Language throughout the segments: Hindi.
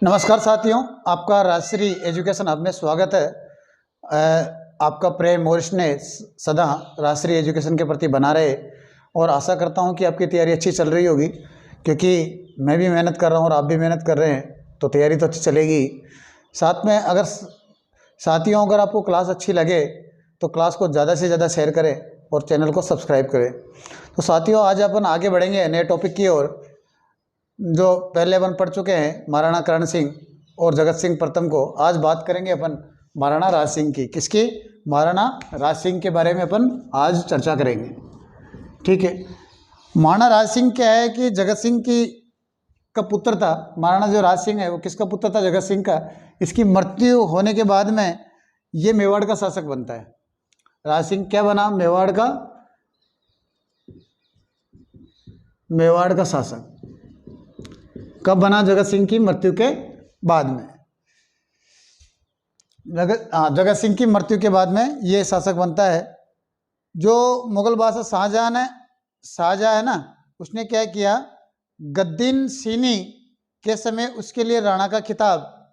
नमस्कार साथियों, आपका राजश्री एजुकेशन हब में स्वागत है। आपका प्रेम और स्नेह सदा राजश्री एजुकेशन के प्रति बना रहे और आशा करता हूं कि आपकी तैयारी अच्छी चल रही होगी, क्योंकि मैं भी मेहनत कर रहा हूं और आप भी मेहनत कर रहे हैं तो तैयारी तो अच्छी चलेगी। साथ में साथियों अगर आपको क्लास अच्छी लगे तो क्लास को ज़्यादा से ज़्यादा शेयर करें और चैनल को सब्सक्राइब करें। तो साथियों, आज अपन आगे बढ़ेंगे नए टॉपिक की ओर। जो पहले अपन पढ़ चुके हैं महाराणा करण सिंह और जगत सिंह प्रथम को, आज बात करेंगे अपन महाराणा राज सिंह की। किसकी? महाराणा राज सिंह के बारे में अपन आज चर्चा करेंगे। ठीक है। महाराणा राज सिंह क्या है कि जगत सिंह का पुत्र था। महाराणा जो राज सिंह है वो किसका पुत्र था? जगत सिंह का। इसकी मृत्यु होने के बाद में ये मेवाड़ का शासक बनता है। राज सिंह क्या बना? मेवाड़ का शासक। कब बना? जगत सिंह की मृत्यु के बाद में। जगत सिंह की मृत्यु के बाद में ये शासक बनता है। जो मुगल बादशाह शाहजहां है ना, उसने क्या किया? गद्दीन सीनी के समय उसके लिए राणा का खिताब,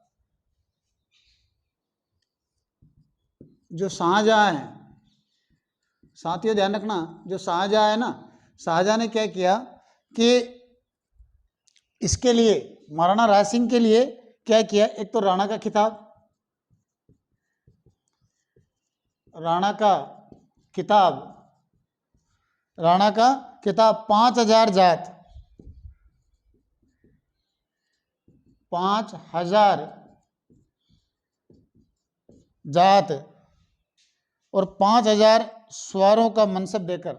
जो शाहजहां है, साथियों ध्यान रखना, जो शाहजहां है ना, शाहजहां ने क्या किया कि इसके लिए महाराणा राज सिंह के लिए क्या किया? एक तो राणा का खिताब 5,000 जात और 5,000 सवारों का मनसब देकर,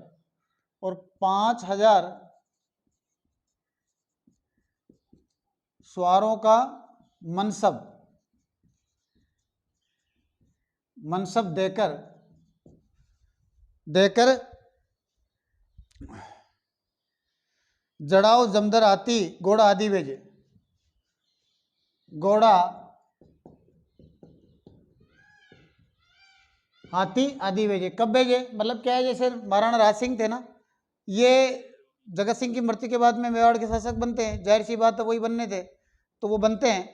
और 5,000 सवारों का मनसब देकर जड़ाओ जमदर हाथी घोड़ा आदि भेजे। घोड़ा हाथी आदि भेजे। कब भेजे? मतलब क्या है, जैसे महाराणा राज सिंह थे ना, ये जगत सिंह की मृत्यु के बाद में मेवाड़ के शासक बनते हैं। जाहिर सी बात है, वही बनने थे तो वो बनते हैं।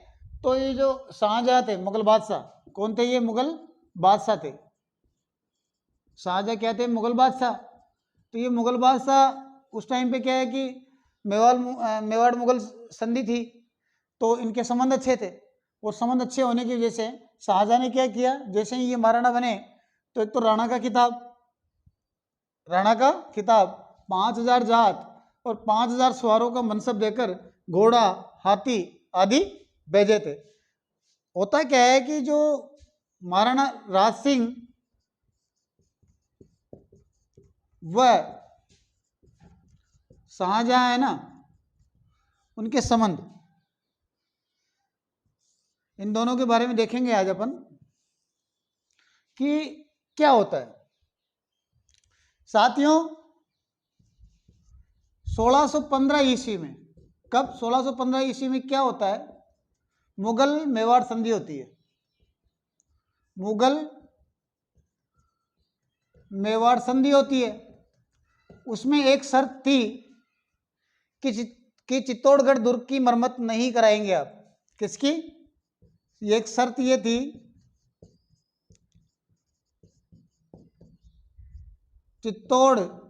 तो ये जो शाहजहां थे, मुगल बादशाह, कौन थे? ये मुगल बादशाह थे। शाहजहां क्या थे? मुगल बादशाह। तो ये मुगल बादशाह उस टाइम पे क्या है कि मेवाड़ मुगल संधि थी, तो इनके संबंध अच्छे थे, और संबंध अच्छे होने की वजह से शाहजहां ने क्या किया, जैसे ही ये महाराणा बने तो एक तो राणा का खिताब 5,000 जात और 5,000 सवारों का मनसब देकर घोड़ा हाथी आदि भेजे थे। होता क्या है कि जो महाराणा राज सिंह वह शाहजहां है ना, उनके संबंध, इन दोनों के बारे में देखेंगे आज अपन कि क्या होता है। साथियों, 1615 ईस्वी में, कब? 1615 ईस्वी में क्या होता है? मुगल मेवाड़ संधि होती है। मुगल मेवाड़ संधि होती है। उसमें एक शर्त थी कि चित्तौड़गढ़ दुर्ग की मरम्मत नहीं कराएंगे आप। किसकी? एक शर्त ये थी, चित्तौड़गढ़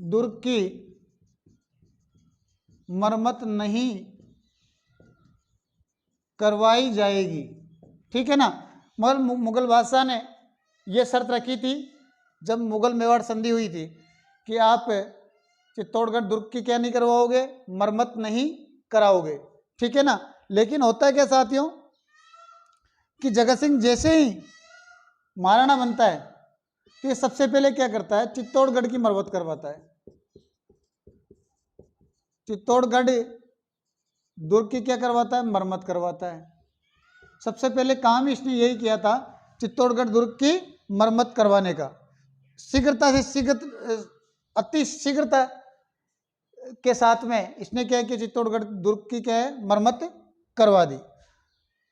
दुर्ग की मरम्मत नहीं करवाई जाएगी। ठीक है ना। मगर मुगल बादशाह ने यह शर्त रखी थी जब मुगल मेवाड़ संधि हुई थी कि आप चित्तौड़गढ़ दुर्ग की क्या नहीं करवाओगे? मरम्मत नहीं कराओगे। ठीक है ना। लेकिन होता है क्या साथियों कि जगत सिंह जैसे ही महाराणा बनता है तो ये सबसे पहले क्या करता है? चित्तौड़गढ़ की मरम्मत करवाता है। चित्तौड़गढ़ दुर्ग की क्या करवाता है? मरम्मत करवाता है। सबसे पहले काम इसने यही किया था, चित्तौड़गढ़ दुर्ग की मरम्मत करवाने का। अति शीघ्रता के साथ में इसने क्या किया? चित्तौड़गढ़ दुर्ग की क्या है? मरम्मत करवा दी।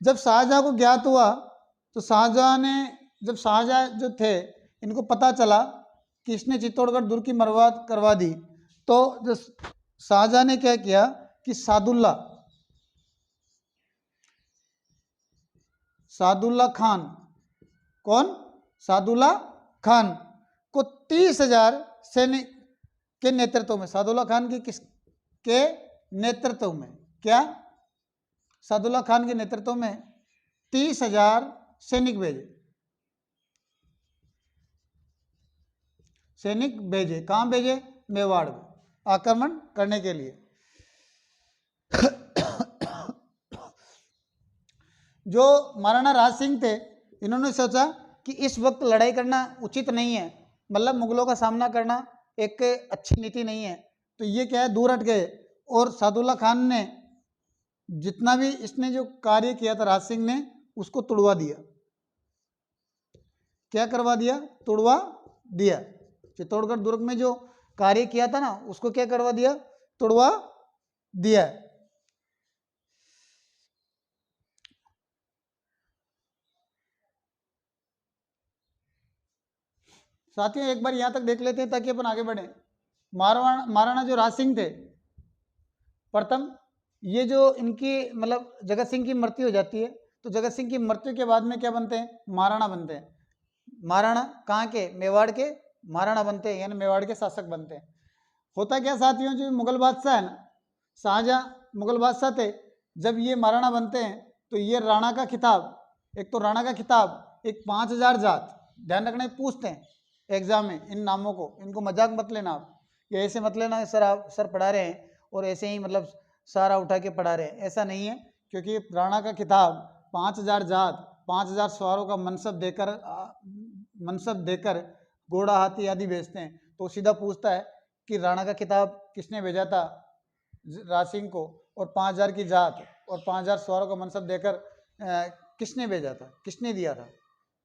जब शाहजहां को ज्ञात हुआ तो जब शाहजहां जो थे, इनको पता चला किसने चित्तौड़गढ़ दुर्ग की मरम्मत करवा दी? तो जो शाहजहां ने क्या किया कि सादुल्ला खान, कौन? सादुल्ला खान को 30,000 सैनिक के नेतृत्व में, सादुल्ला खान के किसके नेतृत्व में, क्या? सादुल्ला खान के नेतृत्व में 30,000 सैनिक भेजे। कहां भेजे? मेवाड़ में आक्रमण करने के लिए। जो महाराणा राज सिंह थे, इन्होंने सोचा कि इस वक्त लड़ाई करना उचित नहीं है, मतलब मुगलों का सामना करना एक अच्छी नीति नहीं है, तो ये क्या है, दूर हट गए। और सादुल्ला खान ने जितना भी इसने जो कार्य किया था राज सिंह ने, उसको तुड़वा दिया। क्या करवा दिया? तुड़वा दिया। चित्तौड़गढ़ दुर्ग में जो कार्य किया था ना, उसको क्या करवा दिया? तुड़वा दिया। साथियों एक बार यहां तक देख लेते हैं ताकि अपन आगे बढ़े। महाराणा जो राज सिंह थे, प्रथम ये जो इनकी मतलब जगत सिंह की मृत्यु हो जाती है, तो जगत सिंह की मृत्यु के बाद में क्या बनते हैं? महाराणा बनते हैं। महाराणा कहाँ के? मेवाड़ के महाराणा बनते हैं, यानी मेवाड़ के शासक बनते हैं। होता क्या साथियों, जो मुगल बादशाह है ना, शाहजहां मुगल बादशाह थे, जब ये महाराणा बनते हैं तो ये राणा का खिताब, एक तो राणा का खिताब, एक 5,000 जात, ध्यान रखना पूछते हैं एग्जाम में इन नामों को, इनको मजाक मत लेना आप, ये ऐसे मत लेना सर आप सर पढ़ा रहे हैं और ऐसे ही मतलब सारा उठा के पढ़ा रहे हैं, ऐसा नहीं है। क्योंकि राणा का खिताब 5,000 जात, 5,000 सवारों का मनसब देकर घोड़ा हाथी आदि बेचते हैं, तो सीधा पूछता है कि राणा का खिताब किसने भेजा था राज सिंह को, और 5,000 की जात और 5,000 सवारों का मनसब देकर किसने भेजा था, किसने दिया था,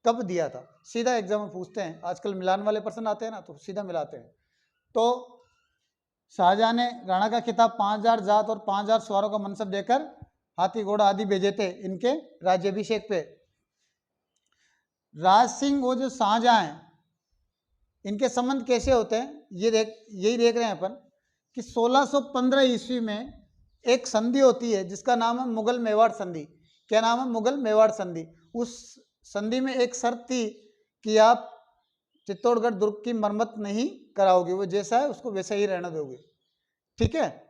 कब दिया था, सीधा एग्जाम में पूछते हैं। आजकल मिलान वाले पर्सन आते हैं ना, तो सीधा मिलाते हैं। तो शाहजहां ने राणा का खिताब 5,000 जात और 5,000 सवारों का मनसब देकर हाथी घोड़ा आदि भेजे थे इनके राज्याभिषेक पे। राज सिंह वो जो शाहजहां हैं, इनके संबंध कैसे होते हैं, यही देख रहे हैं अपन कि 1615 ईस्वी में एक संधि होती है जिसका नाम है मुगल मेवाड़ संधि। क्या नाम है? मुगल मेवाड़ संधि। उस संधि में एक शर्त थी कि आप चित्तौड़गढ़ दुर्ग की मरम्मत नहीं कराओगे, वो जैसा है उसको वैसा ही रहने दोगे, ठीक है।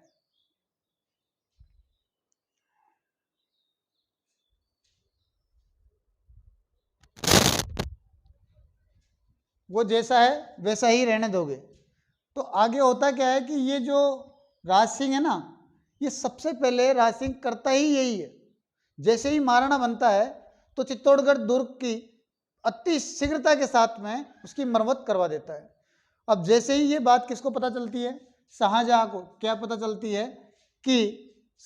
वो जैसा है वैसा ही रहने दोगे। तो आगे होता क्या है कि ये जो राज सिंह है ना, ये सबसे पहले राज सिंह करता ही यही है, जैसे ही महाराणा बनता है तो चित्तौड़गढ़ दुर्ग की अति शीघ्रता के साथ में उसकी मरम्मत करवा देता है। अब जैसे ही ये बात किसको पता चलती है? शाहजहां को। क्या पता चलती है कि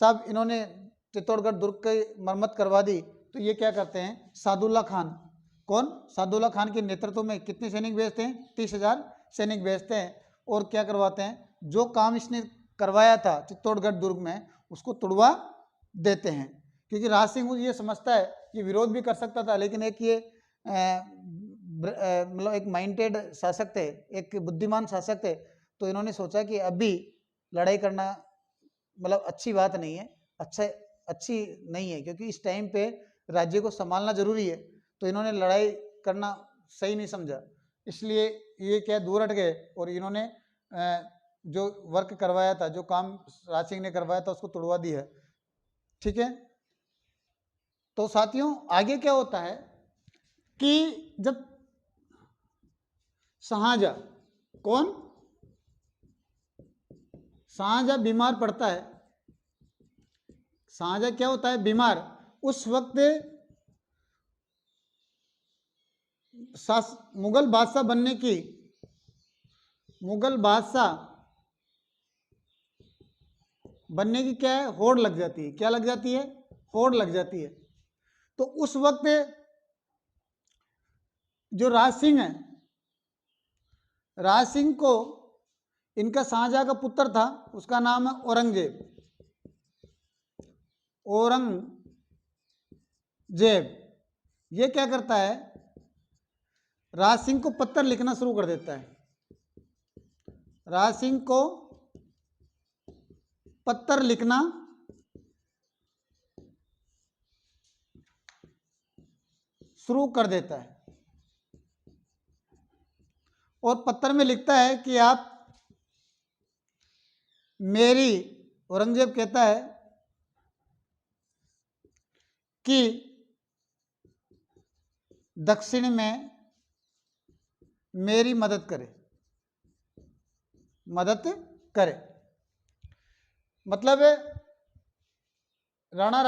साहब इन्होंने चित्तौड़गढ़ दुर्ग की मरम्मत करवा दी, तो ये क्या करते हैं? सादुल्ला खान, कौन? सादुल्ला खान के नेतृत्व में कितने सैनिक भेजते हैं? 30,000 सैनिक भेजते हैं, और क्या करवाते हैं? जो काम इसने करवाया था चित्तौड़गढ़ दुर्ग में, उसको तुड़वा देते हैं। क्योंकि राज सिंह ये समझता है, ये विरोध भी कर सकता था, लेकिन एक ये मतलब एक माइंडेड शासक थे, एक बुद्धिमान शासक थे, तो इन्होंने सोचा कि अभी लड़ाई करना मतलब अच्छी बात नहीं है, अच्छी नहीं है, क्योंकि इस टाइम पे राज्य को संभालना जरूरी है, तो इन्होंने लड़ाई करना सही नहीं समझा, इसलिए ये क्या दूर हट गए और इन्होंने जो वर्क करवाया था, जो काम राज सिंह ने करवाया था, उसको तुड़वा दिया, ठीक है। तो साथियों आगे क्या होता है कि जब शाहजहां, कौन? शाहजहां बीमार पड़ता है, शाहजहां क्या होता है? बीमार। उस वक्त मुगल बादशाह बनने की, मुगल बादशाह बनने की क्या है? होड़ लग जाती है। क्या लग जाती है? होड़ लग जाती है। तो उस वक्त जो राज सिंह है, राज सिंह को इनका शाहजहां का पुत्र था, उसका नाम है औरंगजेब। औरंगजेब ये क्या करता है? राज सिंह को पत्र लिखना शुरू कर देता है। राज सिंह को पत्र लिखना शुरू कर देता है और पत्र में लिखता है कि आप मेरी, औरंगजेब कहता है कि दक्षिण में मेरी मदद करे, मतलब महाराणा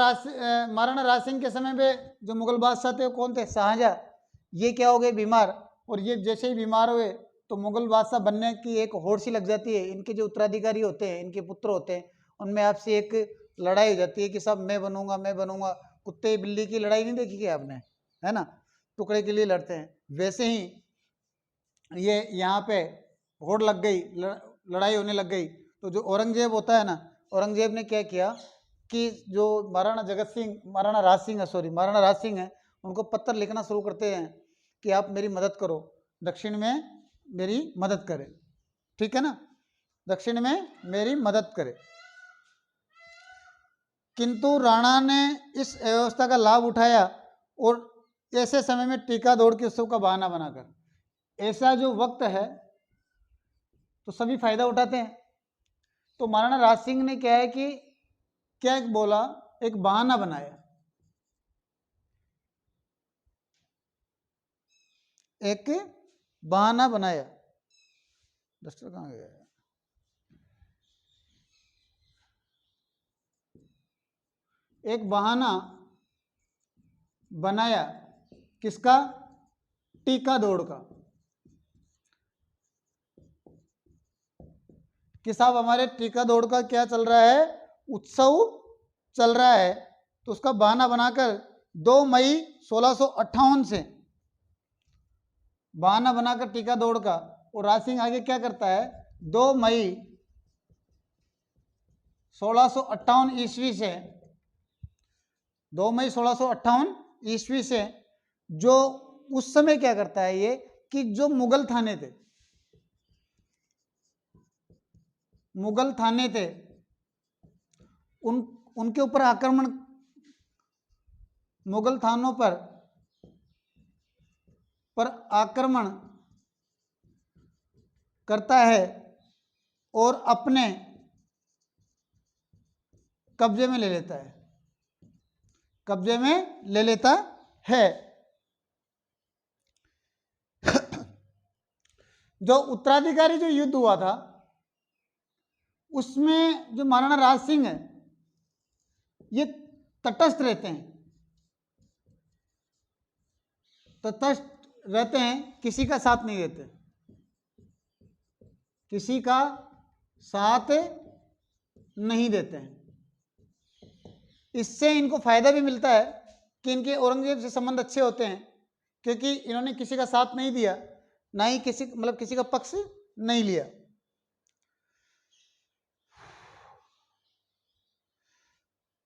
राज सिंह के समय में जो मुगल बादशाह थे वो कौन थे? शाहजहां। ये क्या हो गए? बीमार। और ये जैसे ही बीमार हुए तो मुगल बादशाह बनने की एक होड़ सी लग जाती है। इनके जो उत्तराधिकारी होते हैं, इनके पुत्र होते हैं, उनमें आपसे एक लड़ाई हो जाती है कि सब मैं बनूंगा। कुत्ते बिल्ली की लड़ाई नहीं देखी क्या आपने, है ना? टुकड़े के लिए लड़ते हैं। वैसे ही ये यहाँ पे होड़ लग गई, लड़ाई होने लग गई। तो जो औरंगजेब होता है ना, औरंगजेब ने क्या किया कि जो महाराणा राज सिंह है, उनको पत्र लिखना शुरू करते हैं कि आप मेरी मदद करो, दक्षिण में मेरी मदद करें, ठीक है ना, दक्षिण में मेरी मदद करें। किंतु राणा ने इस व्यवस्था का लाभ उठाया और ऐसे समय में टीका दौड़ के उत्सव का बहाना बनाकर, ऐसा जो वक्त है तो सभी फायदा उठाते हैं। तो महाराणा राज सिंह ने क्या है कि क्या बोला, एक बहाना बनाया, डस्टर कहाँ गया? एक बहाना बनाया, किसका? टीका दौड़ का, कि साहब हमारे टीका दौड़ का क्या चल रहा है? उत्सव चल रहा है। तो उसका बहाना बनाकर 2 मई 1658 से बहाना बनाकर टीका दौड़ का, और राज सिंह आगे क्या करता है? 2 मई 1658 ईस्वी से 2 मई 1658 ईस्वी से जो उस समय क्या करता है ये कि जो मुगल थाने थे उनके ऊपर आक्रमण, मुगल थानों पर आक्रमण करता है और अपने कब्जे में ले लेता है। जो उत्तराधिकारी जो युद्ध हुआ था उसमें जो महाराणा राज सिंह है ये तटस्थ रहते हैं, किसी का साथ नहीं देते, हैं। इससे इनको फायदा भी मिलता है कि इनके औरंगजेब से संबंध अच्छे होते हैं, क्योंकि इन्होंने किसी का साथ नहीं दिया, ना ही किसी का पक्ष नहीं लिया।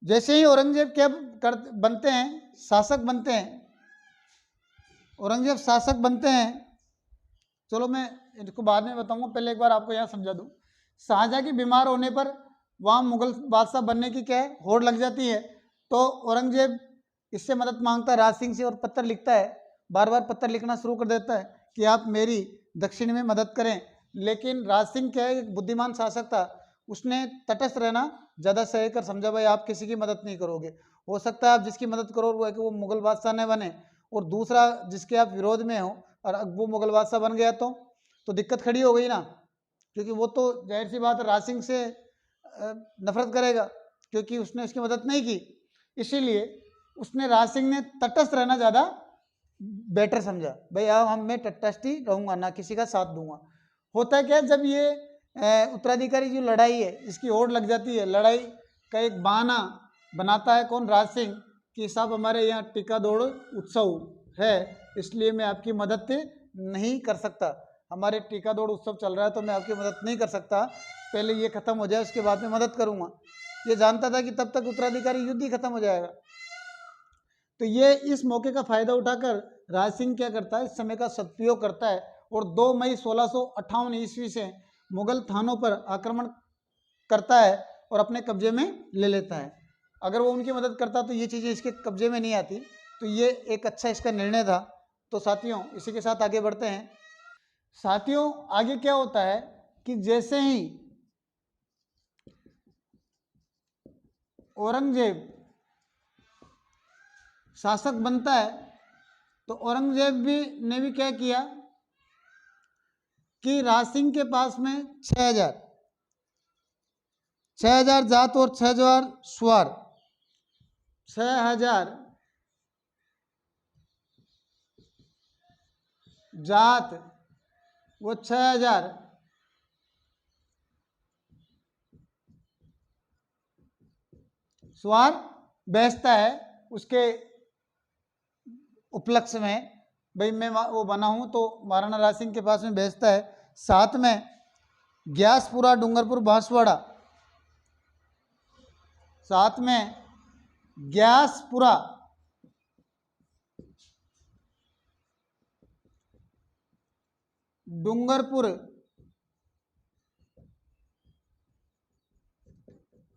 जैसे ही औरंगजेब बनते हैं, औरंगजेब शासक बनते हैं। चलो मैं इनको बाद में बताऊंगा, पहले एक बार आपको यहाँ समझा दूं। शाहजहां के बीमार होने पर वहाँ मुगल बादशाह बनने की क्या है, होड़ लग जाती है। तो औरंगजेब इससे मदद मांगता है राज सिंह से और पत्र लिखता है, बार बार पत्र लिखना शुरू कर देता है कि आप मेरी दक्षिण में मदद करें। लेकिन राज सिंह क्या है, बुद्धिमान शासक था, उसने तटस्थ रहना ज़्यादा सही कर समझा। भाई आप किसी की मदद नहीं करोगे, हो सकता है आप जिसकी मदद करो वो है कि वो मुगल बादशाह न बने, और दूसरा जिसके आप विरोध में हो और वो मुगल बादशाह बन गया तो दिक्कत खड़ी हो गई ना, क्योंकि वो तो जाहिर सी बात राज सिंह से नफरत करेगा क्योंकि उसने उसकी मदद नहीं की। इसीलिए उसने राज सिंह ने तटस्थ रहना ज़्यादा बेटर समझा। भाई मैं तटस्थ ही रहूँगा, ना किसी का साथ दूंगा। होता है क्या, जब ये उत्तराधिकारी जो लड़ाई है इसकी होड़ लग जाती है, लड़ाई का एक बहाना बनाता है कौन? राज सिंह, कि साहब हमारे यहाँ टीका दौड़ उत्सव है, इसलिए मैं आपकी मदद नहीं कर सकता, हमारे टीका दौड़ उत्सव चल रहा है तो मैं आपकी मदद नहीं कर सकता, पहले ये खत्म हो जाए उसके बाद में मदद करूंगा। ये जानता था कि तब तक उत्तराधिकारी युद्ध ही खत्म हो जाएगा। तो ये इस मौके का फायदा उठाकर राज सिंह क्या करता है, इस समय का सदुपयोग करता है और 2 मई 1658 ईस्वी से मुगल थानों पर आक्रमण करता है और अपने कब्जे में ले लेता है। अगर वो उनकी मदद करता तो ये चीज़ें इसके कब्जे में नहीं आती। तो ये एक अच्छा इसका निर्णय था। तो साथियों इसी के साथ आगे बढ़ते हैं। साथियों आगे क्या होता है कि जैसे ही औरंगजेब शासक बनता है तो औरंगजेब ने भी क्या किया कि राज सिंह के पास में 6,000 जात और 6,000 स्वार, 6,000 जात वो 6,000 स्वार बेचता है। उसके उपलक्ष्य में भाई मैं वो बना हूं तो महाराणा राज सिंह के पास में बेचता है। साथ में ग्यासपुरा, डूंगरपुर, बांसवाड़ा, साथ में ग्यासपुरा, डूंगरपुर,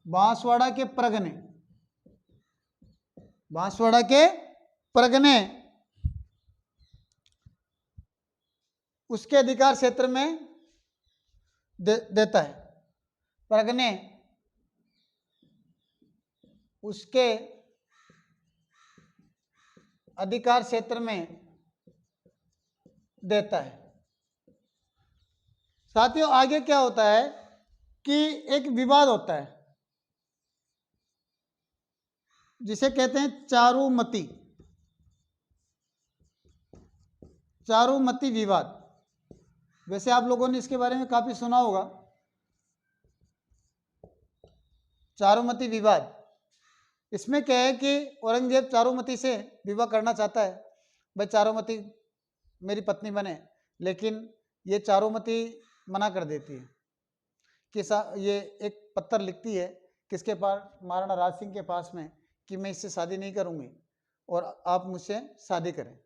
बांसवाड़ा के परगने, बांसवाड़ा के परगने उसके अधिकार क्षेत्र में देता है। परगने उसके अधिकार क्षेत्र में देता है। साथियों आगे क्या होता है कि एक विवाद होता है जिसे कहते हैं चारुमती, चारुमती विवाद। वैसे आप लोगों ने इसके बारे में काफी सुना होगा, चारुमती विवाद। इसमें क्या है कि औरंगजेब चारुमती से विवाह करना चाहता है, भाई चारुमती मेरी पत्नी बने, लेकिन ये चारुमती मना कर देती है कि ये एक पत्र लिखती है किसके पास, महाराणा राज सिंह के पास में, कि मैं इससे शादी नहीं करूंगी और आप मुझसे शादी करें।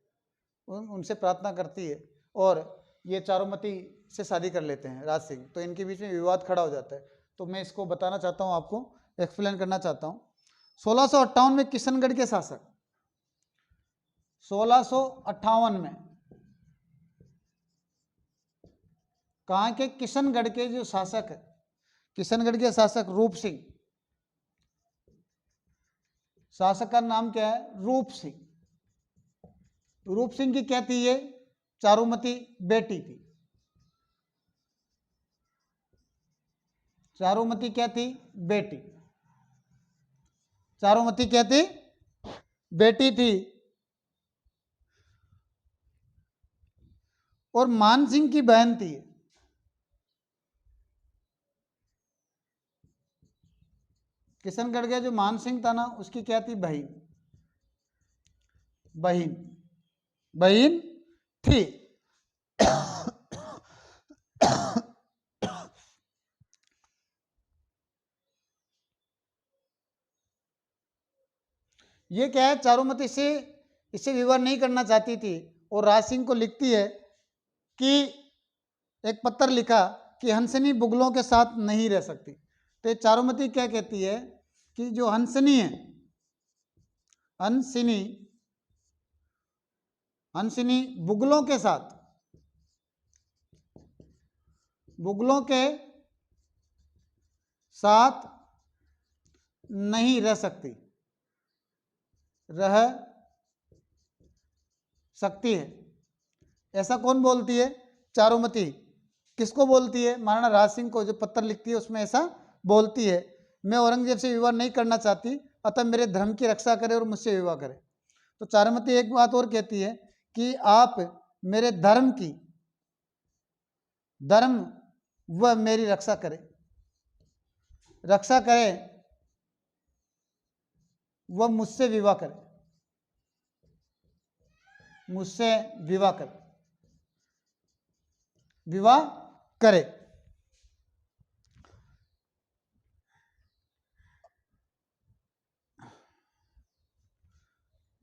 उनसे प्रार्थना करती है और ये चारुमती से शादी कर लेते हैं राज सिंह। तो इनके बीच में विवाद खड़ा हो जाता है। तो मैं इसको बताना चाहता हूँ, आपको एक्सप्लेन करना चाहता हूँ। 1658 में किशनगढ़ के शासक, 1658 में कहाँ के, किशनगढ़ के जो शासक है, किशनगढ़ के शासक रूप सिंह, शासक का नाम क्या है, रूप सिंह। रूप सिंह की क्या थी, ये चारुमती बेटी थी। चारुमती क्या थी, बेटी। चारुमती क्या थी, बेटी थी। और मान सिंह की बहन थी। किशनगढ़ का जो मान सिंह था ना, उसकी क्या थी, बहन, बहन, बहन थी। ये क्या है, चारुमती से इससे विवाह नहीं करना चाहती थी और राज सिंह को लिखती है कि एक पत्र लिखा कि हंसनी बुगलों के साथ नहीं रह सकती। तो चारुमती क्या कहती है कि जो हंसनी है, हंसिनी, हंसिनी बुगलों के साथ, बुगलों के साथ नहीं रह सकती, रह सकती है। ऐसा कौन बोलती है, चारुमती। किसको बोलती है, महाराणा राज सिंह को। जो पत्र लिखती है उसमें ऐसा बोलती है, मैं औरंगजेब से विवाह नहीं करना चाहती, अतः मेरे धर्म की रक्षा करे और मुझसे विवाह करे। तो चारुमती एक बात और कहती है कि आप मेरे धर्म की, धर्म वह मेरी रक्षा करे, रक्षा करे, वह मुझसे विवाह करे, मुझसे विवाह करे, विवाह करे।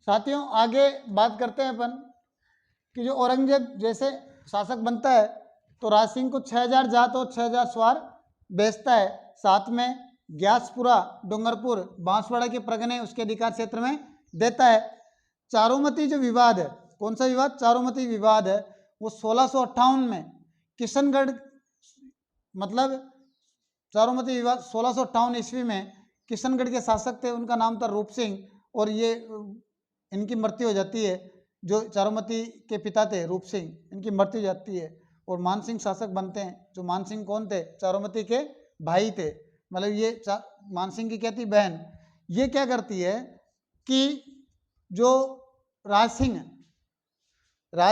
साथियों आगे बात करते हैं अपन कि जो औरंगजेब जैसे शासक बनता है तो राज सिंह को 6000 जात और 6000 सवार बेचता है। साथ में ग्यासपुरा, डूंगरपुर, बांसवाड़ा के प्रगने उसके अधिकार क्षेत्र में देता है। चारुमती जो विवाद है, कौन सा विवाद? चारुमती विवाद है, वो 1658 में किशनगढ़, मतलब चारुमती विवाद 1658 ईस्वी में किशनगढ़ के शासक थे, उनका नाम था रूप सिंह, और ये इनकी मृत्यु हो जाती है। जो चारुमती के पिता थे रूप सिंह, इनकी मृत्यु हो जाती है और मानसिंह शासक बनते हैं। जो मानसिंह कौन थे? चारुमती के भाई थे, मतलब ये मानसिंह की क्या थी? बहन। ये क्या करती है कि जो राज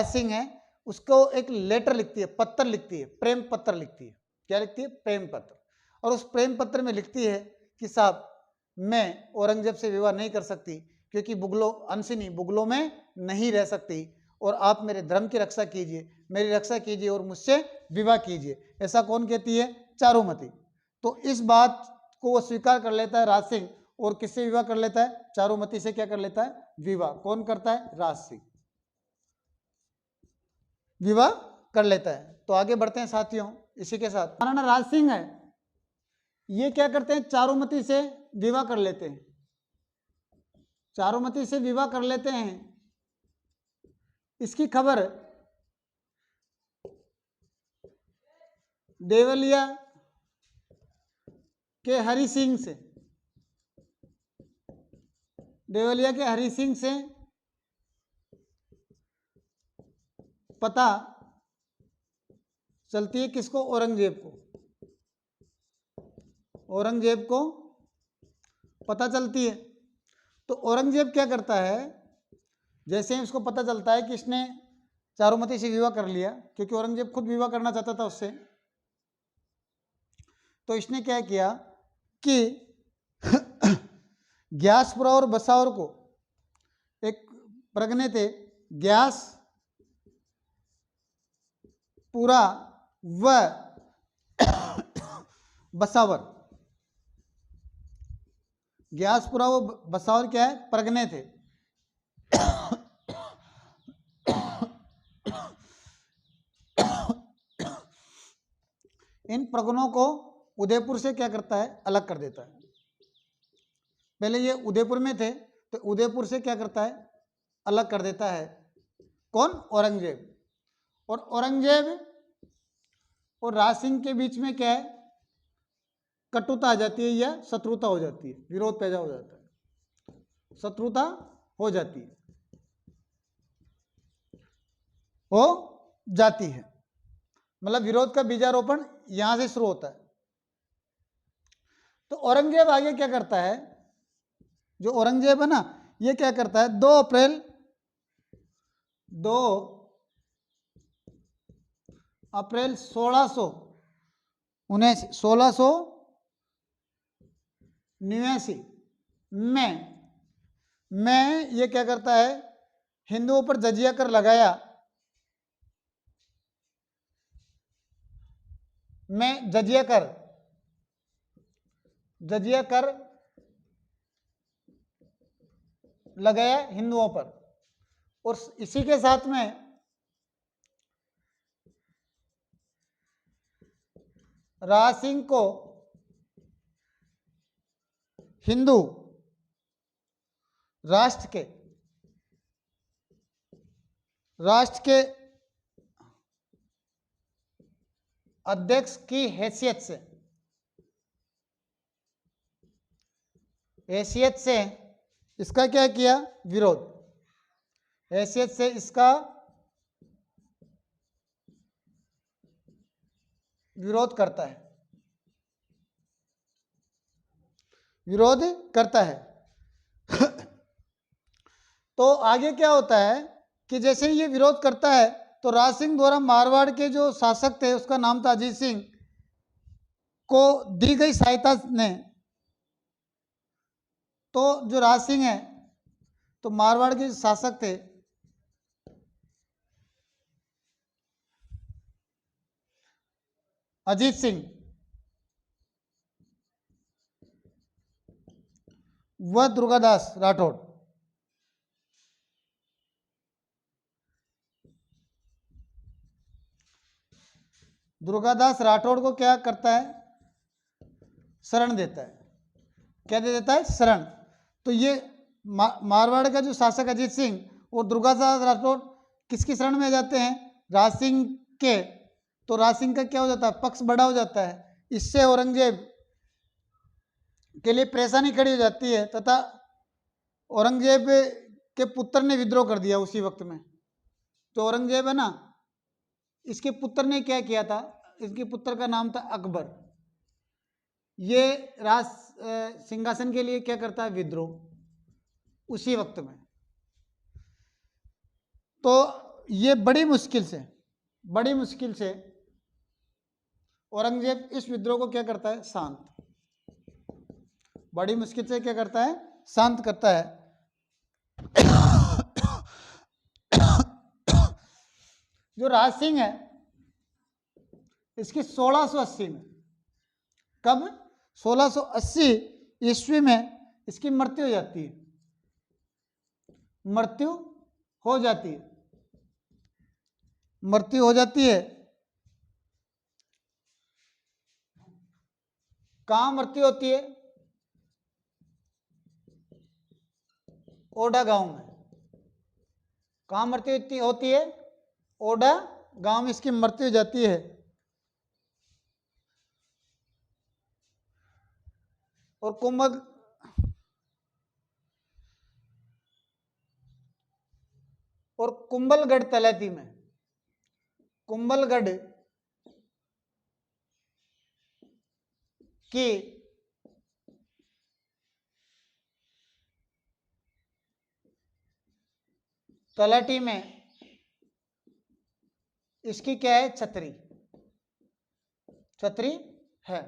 सिंह है उसको एक लेटर लिखती है, पत्र लिखती है, प्रेम पत्र लिखती है। क्या लिखती है? प्रेम पत्र। और उस प्रेम पत्र में लिखती है कि साहब मैं औरंगजेब से विवाह नहीं कर सकती, क्योंकि बुगलो अनसिनी बुगलों में नहीं रह सकती, और आप मेरे धर्म की रक्षा कीजिए, मेरी रक्षा कीजिए और मुझसे विवाह कीजिए। ऐसा कौन कहती है? चारुमती। तो इस बात को वो स्वीकार कर लेता है राज सिंह, और किससे विवाह कर लेता है? चारुमती से क्या कर लेता है? विवाह। कौन करता है? राज सिंह विवाह कर लेता है। तो आगे बढ़ते हैं साथियों, इसी के साथ महाराणा राज सिंह है, ये क्या करते हैं? चारुमती से विवाह कर लेते हैं, चारुमती से विवाह कर लेते हैं। इसकी खबर देवलिया के हरि सिंह से, देवलिया के हरि सिंह से पता चलती है। किसको? औरंगजेब को। औरंगजेब को पता चलती है। तो औरंगजेब क्या करता है, जैसे ही उसको पता चलता है कि इसने चारुमती से विवाह कर लिया, क्योंकि औरंगजेब खुद विवाह करना चाहता था उससे, तो इसने क्या किया कि ग्यासपुरा और बसावर को, एक प्रगने थे ग्यासपुरा व बसावर, ग्यासपुरा वो बसावर क्या है? प्रगने थे। इन प्रगनों को उदयपुर से क्या करता है? अलग कर देता है। पहले ये उदयपुर में थे, तो उदयपुर से क्या करता है? अलग कर देता है। कौन? औरंगजेब। और औरंगजेब और राज सिंह के बीच में क्या है? कटुता आ जाती है या शत्रुता हो जाती है, विरोध पैदा हो जाता है, शत्रुता हो जाती है, हो जाती है, मतलब विरोध का बीजारोपण यहां से शुरू होता है। तो औरंगजेब आगे क्या करता है? जो औरंगजेब है ना, ये क्या करता है? 2 अप्रैल 1689 में ये क्या करता है? हिंदुओं पर जजिया कर लगाया, में जजिया कर लगाया हिंदुओं पर, और इसी के साथ में राज सिंह को हिंदू राष्ट्र के अध्यक्ष की हैसियत से इसका क्या किया? विरोध। हैसियत से इसका विरोध करता है, विरोध करता है। तो आगे क्या होता है कि जैसे ही ये विरोध करता है, तो राज सिंह द्वारा मारवाड़ के जो शासक थे, उसका नाम था अजीत सिंह, को दी गई सहायता ने, तो जो राज सिंह है, तो मारवाड़ के शासक थे अजीत सिंह व दुर्गादास राठौड़, दुर्गादास राठौड़ को क्या करता है, शरण देता है। क्या दे देता है, शरण। तो ये मारवाड़ का जो शासक अजीत सिंह और दुर्गादास राठौड़ किसकी शरण में जाते हैं, राज सिंह के। तो राज सिंह का क्या हो जाता है, पक्ष बड़ा हो जाता है। इससे औरंगजेब के लिए परेशानी खड़ी हो जाती है तथा औरंगजेब के पुत्र ने विद्रोह कर दिया उसी वक्त में। तो औरंगजेब है ना, इसके पुत्र ने क्या किया था, इसके पुत्र का नाम था अकबर। ये राज सिंहासन के लिए क्या करता है, विद्रोह उसी वक्त में। तो ये बड़ी मुश्किल से औरंगजेब इस विद्रोह को क्या करता है, शांत, बड़ी मुश्किल से क्या करता है, शांत करता है। जो राज सिंह है इसकी 1680 में, कब, 1680 ईस्वी में इसकी मृत्यु हो जाती है, मृत्यु हो जाती है। कहां मृत्यु होती है, ओडा गांव में। कहां मृत्यु होती है, ओडा गांव में इसकी मृत्यु हो जाती है। और कुंभलगढ़ तलैती में, कुंभलगढ़ की तलैटी में इसकी क्या है, छतरी है।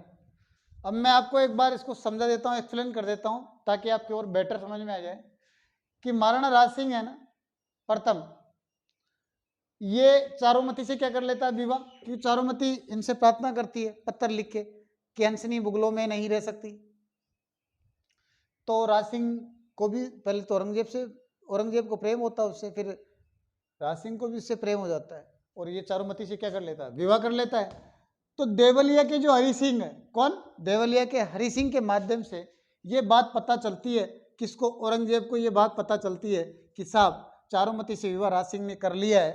अब मैं आपको एक बार इसको समझा देता हूँ, एक्सप्लेन कर देता हूँ ताकि आपकी और बेटर समझ में आ जाए कि महाराणा राज सिंह है ना, प्रथम ये चारुमती से क्या कर लेता है, विवाह। क्योंकि चारुमती इनसे प्रार्थना करती है पत्र लिख के कि हंसनी मुगलों में नहीं रह सकती। तो राज सिंह को भी पहले तो औरंगजेब को प्रेम होता है उससे, फिर राज सिंह को भी उससे प्रेम हो जाता है और ये चारुमती से क्या कर लेता है, विवाह कर लेता है। तो देवलिया के जो हरि सिंह है, कौन, देवलिया के हरि सिंह के माध्यम से ये बात पता चलती है, किसको, औरंगजेब को ये बात पता चलती है कि साहब चारुमती से विवाह राज सिंह ने कर लिया है।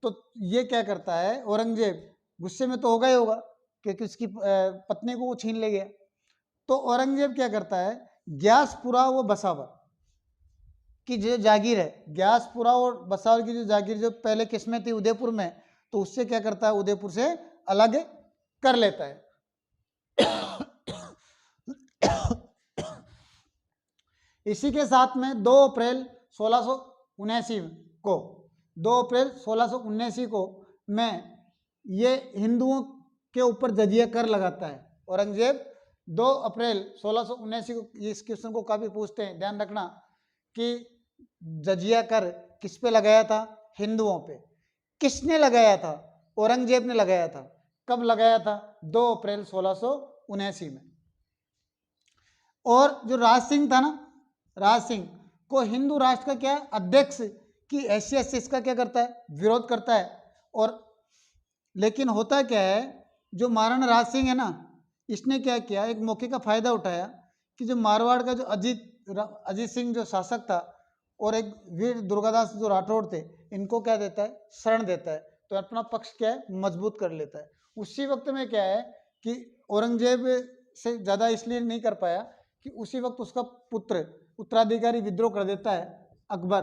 तो ये क्या करता है, औरंगजेब गुस्से में तो होगा ही होगा क्योंकि उसकी पत्नी को वो छीन ले गया। तो औरंगजेब क्या करता है, ग्यासपुरा व बसावर की जो जागीर है, ग्यासपुरा और बसावर की जो जागीर जो पहले किसमें थी, उदयपुर में, तो उससे क्या करता है, उदयपुर से अलग कर लेता है। इसी के साथ में 2 अप्रैल 1679 को 2 अप्रैल 1679 को में ये हिंदुओं के ऊपर जजिया कर लगाता है औरंगजेब। 2 अप्रैल 1679 को, इस क्वेश्चन को काफी पूछते हैं, ध्यान रखना कि जजिया कर किस पे लगाया था, हिंदुओं पे। किसने लगाया था, औरंगजेब ने लगाया था। कब लगाया था, 2 अप्रैल 1679 में। और जो राज सिंह था ना, राज सिंह को हिंदू राष्ट्र का क्या अध्यक्ष की हैसियत से इसका क्या करता है, विरोध करता है। और लेकिन होता क्या है, जो महाराणा राज सिंह है ना, इसने क्या किया, एक मौके का फायदा उठाया कि जो मारवाड़ का जो अजीत सिंह जो शासक था और एक वीर दुर्गादास जो राठौड़ थे, इनको क्या देता है, शरण देता है। तो अपना पक्ष क्या है, मजबूत कर लेता है। उसी वक्त में क्या है कि औरंगजेब से ज़्यादा इसलिए नहीं कर पाया कि उसी वक्त उसका पुत्र उत्तराधिकारी विद्रोह कर देता है, अकबर।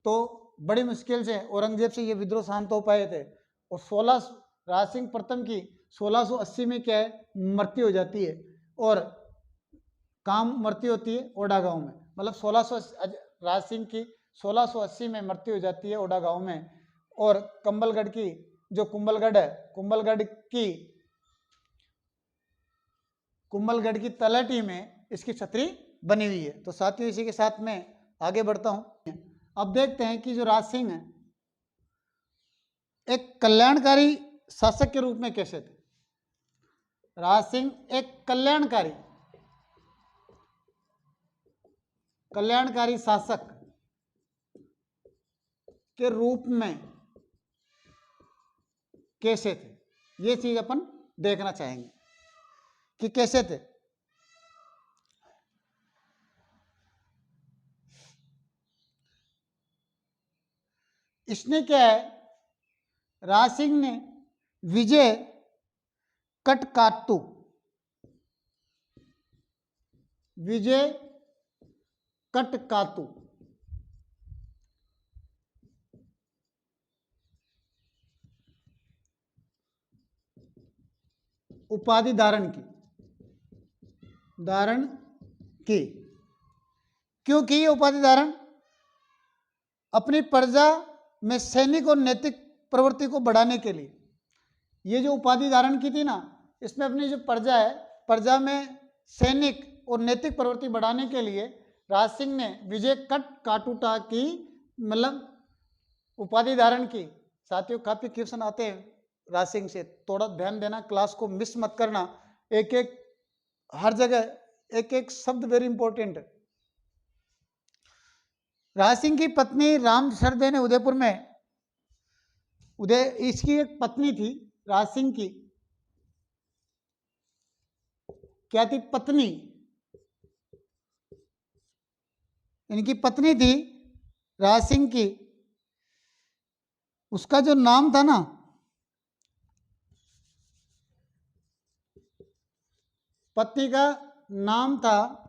तो बड़ी मुश्किल से औरंगजेब से ये विद्रोह शांत हो पाए थे। और राज सिंह प्रथम की 1680 में क्या है, मृत्यु हो जाती है। और काम मृत्यु होती है ओडा गांव में, मतलब 1600 राज सिंह की 1680 में मृत्यु हो जाती है ओडा गांव में। और कुंभलगढ़ की जो कुंभलगढ़ है, कुंभलगढ़ की तलहटी में इसकी छतरी बनी हुई है। तो साथियों, इसी के साथ में आगे बढ़ता हूं। अब देखते हैं कि जो राज सिंह है एक कल्याणकारी शासक के रूप में कैसे थे। राज सिंह एक कल्याणकारी शासक के रूप में कैसे थे। ये चीज अपन देखना चाहेंगे कि कैसे थे। इसने क्या है, राज सिंह ने विजय कटकातु, विजय कटकातु उपाधि धारण की। क्यों की ये उपाधि धारण? अपनी प्रजा में सैनिक और नैतिक प्रवृत्ति को बढ़ाने के लिए ये जो उपाधि धारण की थी ना, इसमें अपनी जो प्रजा है, प्रजा में सैनिक और नैतिक प्रवृत्ति बढ़ाने के लिए राज सिंह ने विजय कटकाटुटा की मतलब उपाधि धारण की। साथियों काफी क्वेश्चन आते हैं राज सिंह से, थोड़ा ध्यान देना, क्लास को मिस मत करना, एक एक हर जगह एक एक शब्द वेरी इंपॉर्टेंट है। राज सिंह की पत्नी राम सरदे ने उदयपुर में इसकी एक पत्नी थी राज सिंह की, क्या थी? पत्नी। इनकी पत्नी थी राज सिंह की, उसका जो नाम था ना, पत्नी का नाम था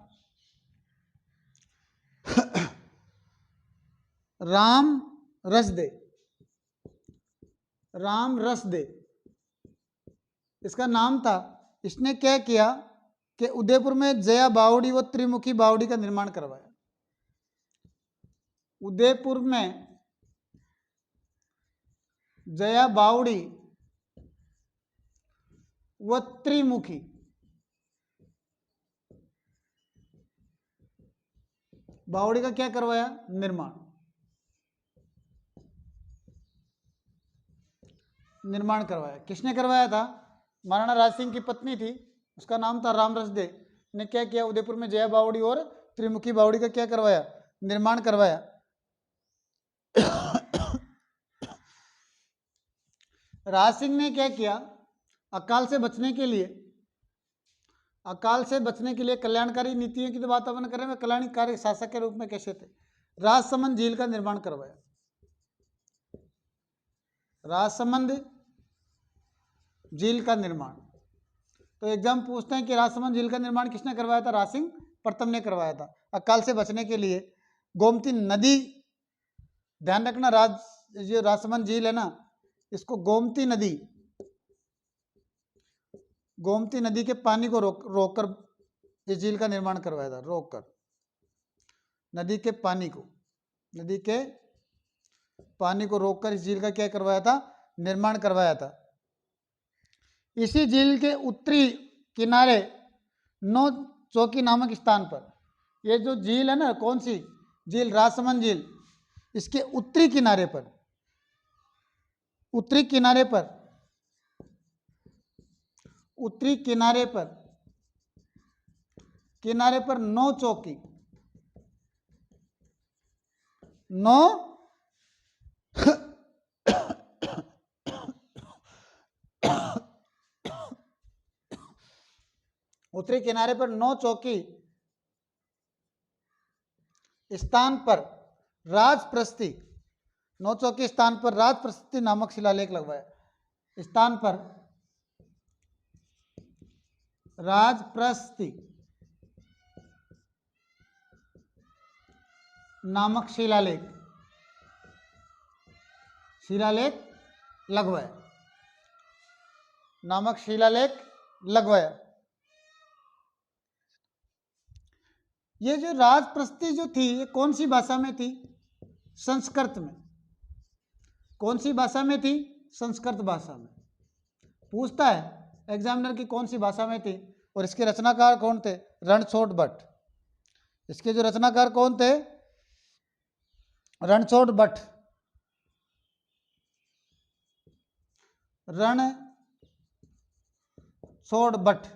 राम रसदे, राम रसदे इसका नाम था। इसने क्या किया कि उदयपुर में जया बावड़ी व त्रिमुखी बावड़ी का निर्माण करवाया। उदयपुर में जया बावड़ी व त्रिमुखी बावड़ी का क्या करवाया? निर्माण करवाया। किसने करवाया था? महाराणा राज सिंह की पत्नी थी, उसका नाम था राम रसदे ने क्या किया? उदयपुर में जया बावड़ी और त्रिमुखी बावड़ी का क्या करवाया? निर्माण करवाया। राज सिंह ने क्या किया? अकाल से बचने के लिए कल्याणकारी नीतियों की तो बात अपन करें, कल्याणकारी शासक के रूप में कैसे थे? राजसमंद झील का निर्माण करवाया। राजसमंद झील का निर्माण, तो एग्जाम पूछते हैं कि राजसमंद झील का निर्माण किसने करवाया था? राज सिंह प्रथम ने करवाया था। अकाल से बचने के लिए गोमती नदी, ध्यान रखना, जो राजसमंद झील है ना, इसको गोमती नदी के पानी को रोककर इस झील का निर्माण करवाया था। रोककर नदी के पानी को रोककर इस झील का क्या करवाया था? निर्माण करवाया था। इसी झील के उत्तरी किनारे नौ चौकी नामक स्थान पर, ये जो झील है ना, कौन सी झील? राजसमंद झील, इसके उत्तरी किनारे पर नौ चौकी, उत्तरी किनारे पर 9 चौकी स्थान पर राजप्रस्थि, 9 चौकी स्थान पर राजप्रस्थि नामक शिलालेख लगवाया। स्थान पर राजप्रस्थि नामक शिलालेख लगवाया। ये जो राजप्रस्थि जो थी, ये कौन सी भाषा में थी? संस्कृत में। कौन सी भाषा में थी? संस्कृत भाषा में। पूछता है एग्जामिनर की कौन सी भाषा में थी, और इसके रचनाकार कौन थे? रणछोड़ भट्ट। इसके जो रचनाकार कौन थे? रणछोड़ भट्ट। रणछोड़ भट्ट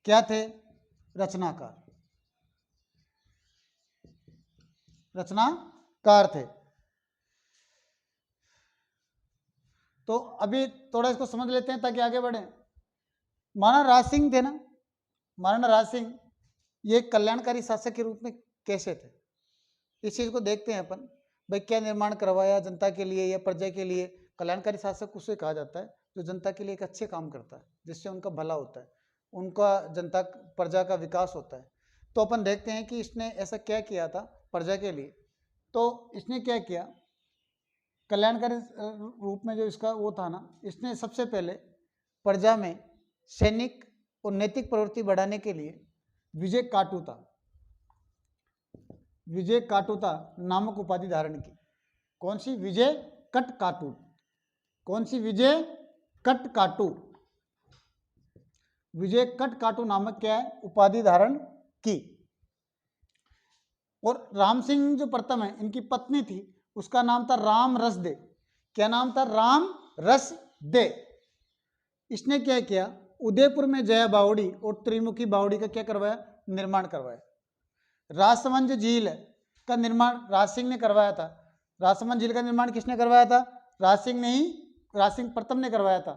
क्या थे? रचनाकार थे। तो अभी थोड़ा इसको समझ लेते हैं ताकि आगे बढ़ें। महाराणा राज सिंह थे ना, महाराणा राज सिंह ये कल्याणकारी शासक के रूप में कैसे थे, इस चीज़ को देखते हैं अपन। भाई क्या निर्माण करवाया जनता के लिए या प्रजा के लिए। कल्याणकारी शासक उसे कहा जाता है जो जनता के लिए एक अच्छे काम करता है, जिससे उनका भला होता है, उनका जनता प्रजा का विकास होता है। तो अपन देखते हैं कि इसने ऐसा क्या किया था प्रजा के लिए। तो इसने क्या किया, कल्याणकारी रूप में जो इसका वो था ना, इसने सबसे पहले प्रजा में सैनिक और नैतिक प्रवृत्ति बढ़ाने के लिए विजय काटुता, विजय काटुता नामक उपाधि धारण की। कौन सी? विजय कट काटू। कौन सी? विजय कट काटू। विजय कट काटू नामक क्या है? उपाधि धारण की। और राम सिंह जो प्रथम है, इनकी पत्नी थी, उसका नाम था राम रस दे। क्या नाम था? राम रस दे। इसने क्या किया, उदयपुर में जया बावड़ी और त्रिमुखी बावड़ी का क्या करवाया? निर्माण करवाया। राजसमंद झील का निर्माण राज सिंह ने करवाया था। राजसमंद झील का निर्माण किसने करवाया था? राज सिंह ने ही, राज सिंह प्रथम ने करवाया था।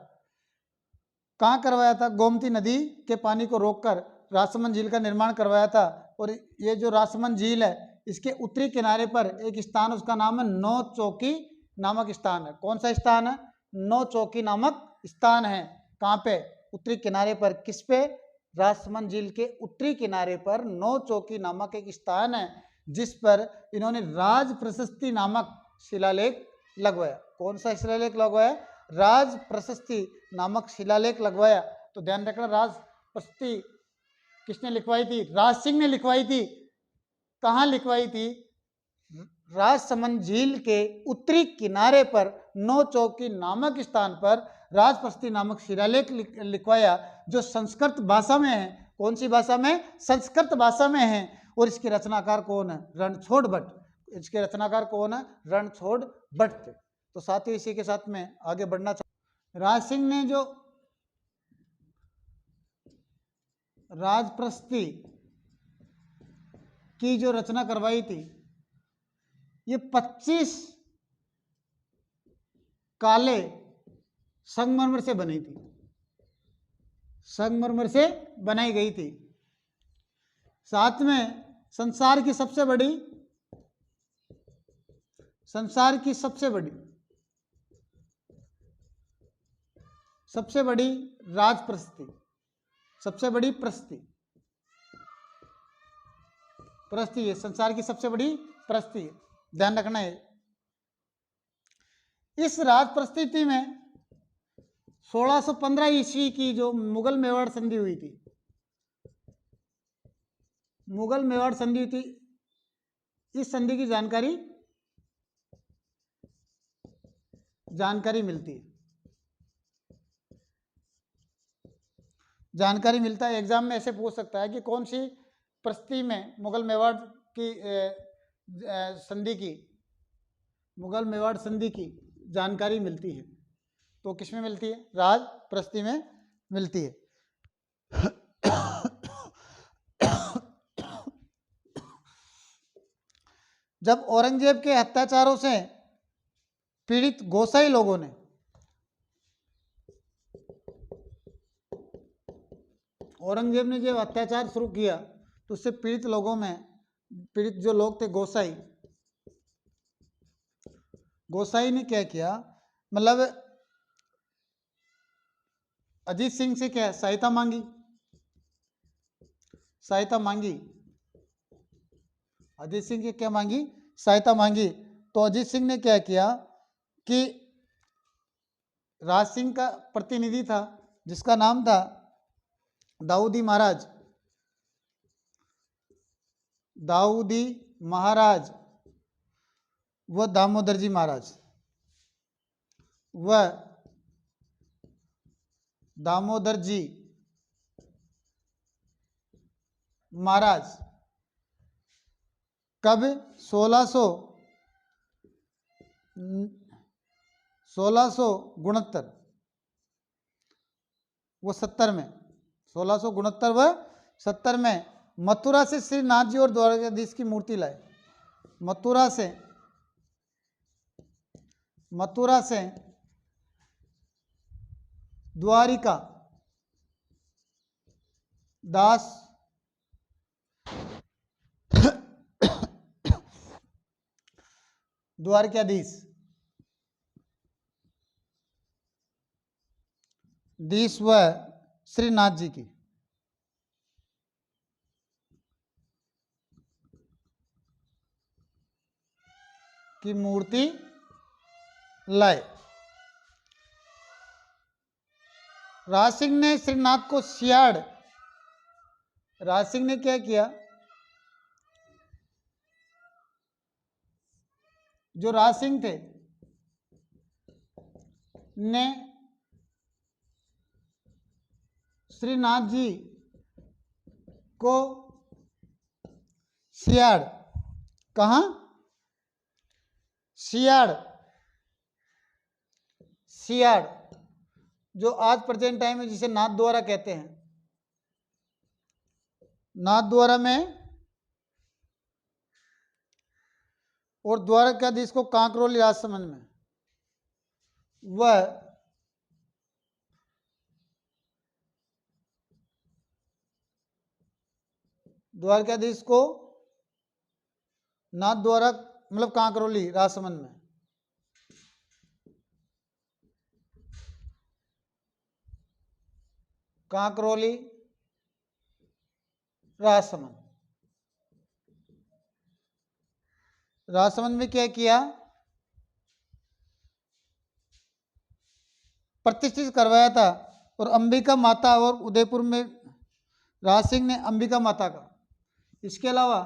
कहाँ करवाया था? गोमती नदी के पानी को रोककर राजसमंद झील का निर्माण करवाया था। और ये जो राजसमंद झील है, इसके उत्तरी किनारे पर एक स्थान, उसका नाम है नौ चौकी नामक स्थान है। कौन सा स्थान है? नौ चौकी नामक स्थान है। कहाँ पे? उत्तरी किनारे पर। किस पे? राजसमंद झील के उत्तरी किनारे पर नौ चौकी नामक एक स्थान है, जिस पर इन्होंने राज प्रशस्ति नामक शिलालेख लगवाया। कौन सा शिलालेख लगवाया? राज प्रशस्ति नामक शिलालेख लगवाया। तो ध्यान रखना, राज प्रशस्ति किसने लिखवाई थी? राज सिंह ने लिखवाई थी। कहाँ लिखवाई थी? राजसमंद झील के उत्तरी किनारे पर नौ चौकी नामक स्थान पर राज प्रशस्ति नामक शिलालेख लिखवाया, जो संस्कृत भाषा में है। कौन सी भाषा में? संस्कृत भाषा में है। और इसके रचनाकार कौन है? रणछोड़ भट्ट। इसके रचनाकार कौन है? रणछोड़ भट्ट थे। तो साथियों, इसी के साथ में आगे बढ़ना चाहूँ। राज सिंह ने जो राजप्रशस्ति की जो रचना करवाई थी, ये 25 काले संगमरमर से बनी थी। संगमरमर से बनाई गई थी। साथ में संसार की सबसे बड़ी राज प्रशस्ति, सबसे बड़ी प्रशस्ति है, संसार की सबसे बड़ी प्रशस्ति है। ध्यान रखना है। इस राज प्रशस्ति में 1615 ईस्वी की जो मुगल मेवाड़ संधि हुई थी, मुगल मेवाड़ संधि हुई थी, इस संधि की जानकारी मिलती है। जानकारी मिलता है। एग्जाम में ऐसे पूछ सकता है कि कौन सी प्रशस्ति में मुगल मेवाड़ संधि की जानकारी मिलती है। तो किस में मिलती है? राज प्रशस्ति में मिलती है। जब औरंगजेब के अत्याचारों से पीड़ित गोसाई लोगों ने औरंगजेब ने जब अत्याचार शुरू किया, तो उससे पीड़ित जो लोग थे, गोसाई ने क्या किया, मतलब अजीत सिंह से क्या सहायता मांगी। अजीत सिंह की क्या मांगी? सहायता मांगी। तो अजीत सिंह ने क्या किया कि राज सिंह का प्रतिनिधि था, जिसका नाम था दाऊदी महाराज व दामोदर जी महाराज, व दामोदर जी महाराज कब? 1669 व 70 में, 1669 व 70 में मथुरा से श्री नाथ जी और द्वारकाधीश की मूर्ति लाए। मथुरा से द्वारिका दास द्वारकाधीश दीस व श्रीनाथ जी की मूर्ति लाए। राज सिंह ने श्रीनाथ को सियाड़, राज सिंह ने क्या किया, जो राज सिंह थे ने श्रीनाथ जी को सियाड़, कहाँ, सियाड़, सियाड़ जो आज प्रेजेंट टाइम में जिसे नाथ द्वारा कहते हैं, नाथ द्वारा में, और द्वारकाधीश को कांकरोली राजसमंद में, वह द्वारकाधीश को नाथ द्वारा मतलब कांकरोली राजसमंद में, कांकरोली राजसमंद, राजसमंद में क्या किया, प्रतिष्ठित करवाया था। और अंबिका माता और उदयपुर में राज सिंह ने अंबिका माता का, इसके अलावा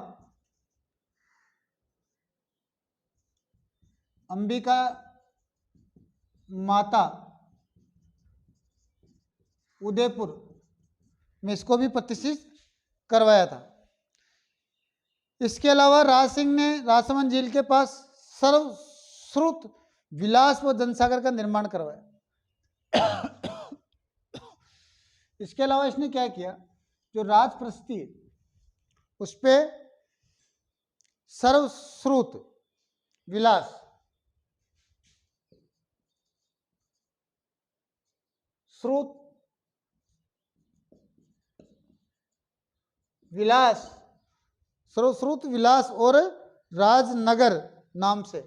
अंबिका माता उदयपुर में इसको भी प्रतिष्ठित करवाया था। इसके अलावा राज सिंह ने राजसमंद झील के पास सर्वश्रुत विलास व जनसागर का निर्माण करवाया। इसके अलावा इसने क्या किया, जो राजप्रस्ती है उस पे सर्वश्रुत विलास, श्रुत विलास, सर्वश्रुत विलास और राजनगर नाम से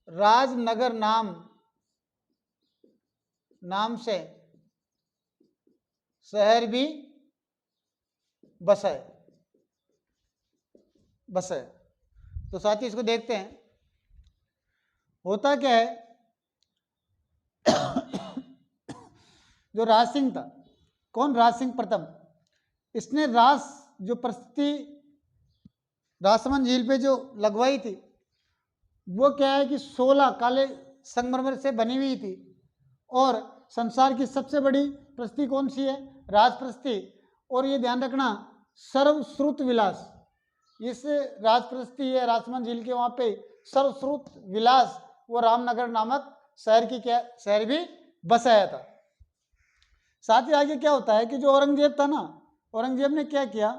राजनगर नाम से शहर भी बसाए। तो साथ ही इसको देखते हैं होता क्या है। जो राज सिंह था, कौन, राज सिंह प्रथम, इसने जो परिस्थिति राजसमंद झील पे जो लगवाई थी वो क्या है कि 16 काले संगमरमर से बनी हुई थी। और संसार की सबसे बड़ी प्रस्ती कौन सी है, राजप्रस्ती। और ये ध्यान रखना, सर्वश्रुत विलास, इस राजप्रस्ती है राजसमंद झील के वहाँ पे सर्वश्रुत विलास वो रामनगर नामक शहर भी बसाया था। साथ ही आगे क्या होता है कि जो औरंगजेब था ना, औरंगजेब ने क्या किया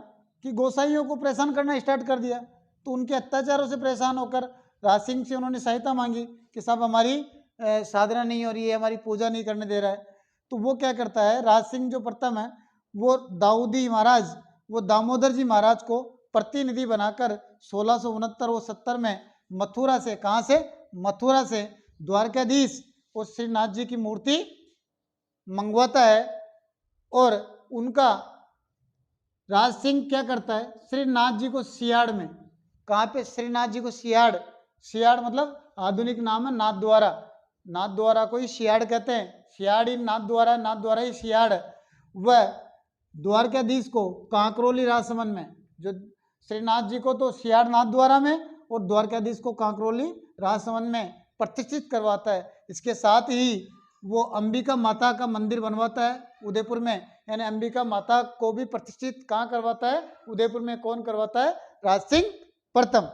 कि गोसाइयों को परेशान करना स्टार्ट कर दिया। तो उनके अत्याचारों से परेशान होकर राज सिंह से उन्होंने सहायता मांगी कि साहब हमारी साधना नहीं हो रही है, हमारी पूजा नहीं करने दे रहा है। तो वो क्या करता है, राज सिंह जो प्रथम है वो दाऊदी महाराज, वो दामोदर जी महाराज को प्रतिनिधि बनाकर 1669 व 70 में मथुरा से, कहाँ से, मथुरा से द्वारकाधीश और श्रीनाथ जी की मूर्ति मंगवाता है। और उनका राज सिंह क्या करता है, श्रीनाथ जी को सियाड़ में, कहाँ पे, श्रीनाथ जी को सियाड़, सियाड़ मतलब आधुनिक नाम है नाथ द्वारा, नाथ द्वारा को ही सियाड़ कहते हैं, सियाड़ ही नाथ द्वारा ही सियाड़। वह द्वारकाधीश को कांकरोली राजसमंद में, जो श्रीनाथ जी को तो सियाड़ नाथ द्वारा में और द्वारकाधीश को कांकरोली राजसमंद में प्रतिष्ठित करवाता है। इसके साथ ही वो अंबिका माता का मंदिर बनवाता है उदयपुर में, यानी अंबिका माता को भी प्रतिष्ठित कहाँ करवाता है, उदयपुर में। कौन करवाता है, राज सिंह प्रथम।